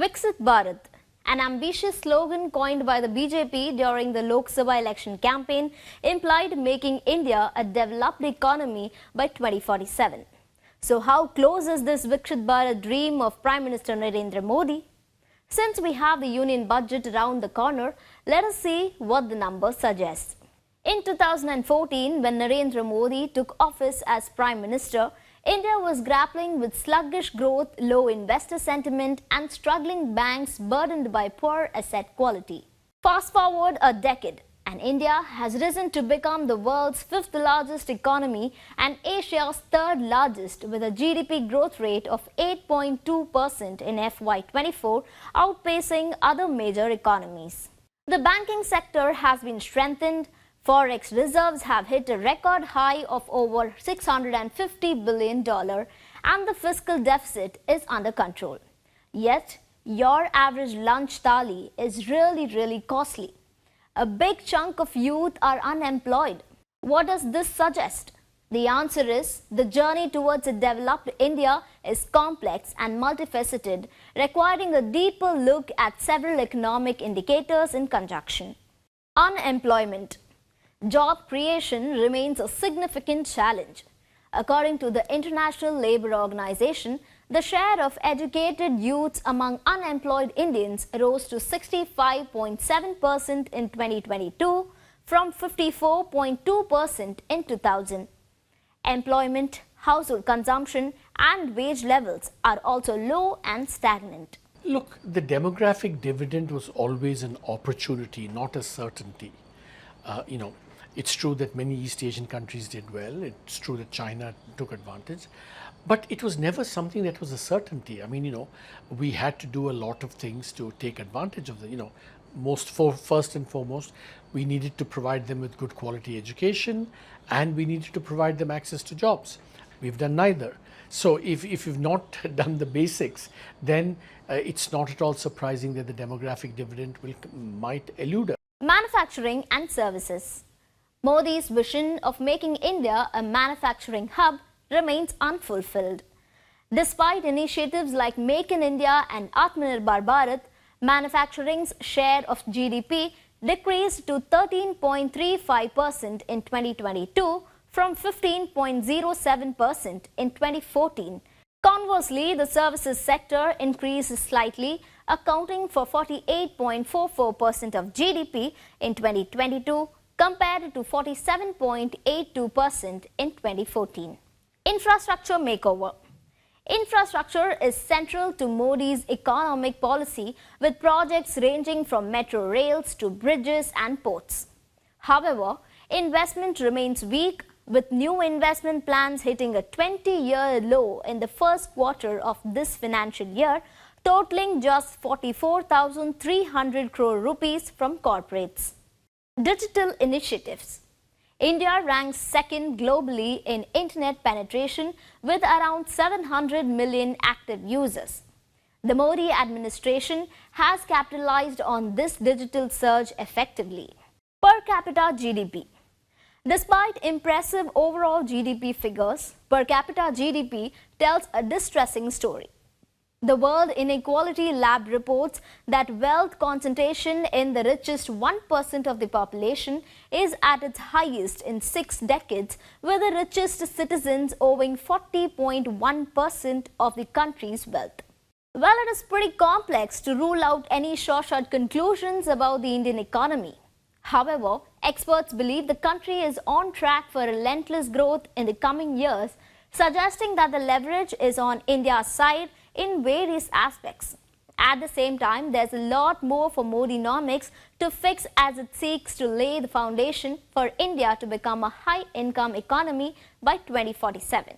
Viksit Bharat, an ambitious slogan coined by the BJP during the Lok Sabha election campaign, implied making India a developed economy by 2047. So how close is this Viksit Bharat dream of Prime Minister Narendra Modi? Since we have the union budget around the corner, let us see what the numbers suggest. In 2014, when Narendra Modi took office as Prime Minister, India was grappling with sluggish growth, low investor sentiment and struggling banks burdened by poor asset quality. Fast forward a decade, and India has risen to become the world's fifth largest economy and Asia's third largest, with a GDP growth rate of 8.2% in FY24, outpacing other major economies. The banking sector has been strengthened. Forex reserves have hit a record high of over $650 billion and the fiscal deficit is under control. Yet, your average lunch thali is really costly. A big chunk of youth are unemployed. What does this suggest? The answer is the journey towards a developed India is complex and multifaceted, requiring a deeper look at several economic indicators in conjunction. Unemployment. Job creation remains a significant challenge. According to the International Labour Organization, the share of educated youths among unemployed Indians rose to 65.7% in 2022 from 54.2% in 2000. Employment, household consumption and wage levels are also low and stagnant. Look, the demographic dividend was always an opportunity, not a certainty. It's true that many East Asian countries did well. It's true that China took advantage. But it was never something that was a certainty. We had to do a lot of things to take advantage of first and foremost, we needed to provide them with good quality education and we needed to provide them access to jobs. We've done neither. So if you've not done the basics, then it's not at all surprising that the demographic dividend might elude us. Manufacturing and services. Modi's vision of making India a manufacturing hub remains unfulfilled. Despite initiatives like Make in India and Atmanirbhar Bharat, manufacturing's share of GDP decreased to 13.35% in 2022 from 15.07% in 2014. Conversely, the services sector increased slightly, accounting for 48.44% of GDP in 2022 compared to 47.82% in 2014. Infrastructure makeover. Infrastructure is central to Modi's economic policy, with projects ranging from metro rails to bridges and ports. However, investment remains weak, with new investment plans hitting a 20-year low in the first quarter of this financial year, totaling just 44,300 crore rupees from corporates. Digital initiatives. India ranks second globally in internet penetration with around 700 million active users. The Modi administration has capitalized on this digital surge effectively. Per capita GDP. Despite impressive overall GDP figures, per capita GDP tells a distressing story. The World Inequality Lab reports that wealth concentration in the richest 1% of the population is at its highest in 6 decades, with the richest citizens owing 40.1% of the country's wealth. Well, it is pretty complex to rule out any short conclusions about the Indian economy. However, experts believe the country is on track for relentless growth in the coming years, suggesting that the leverage is on India's side in various aspects. At the same time, there's a lot more for Modinomics to fix as it seeks to lay the foundation for India to become a high-income economy by 2047.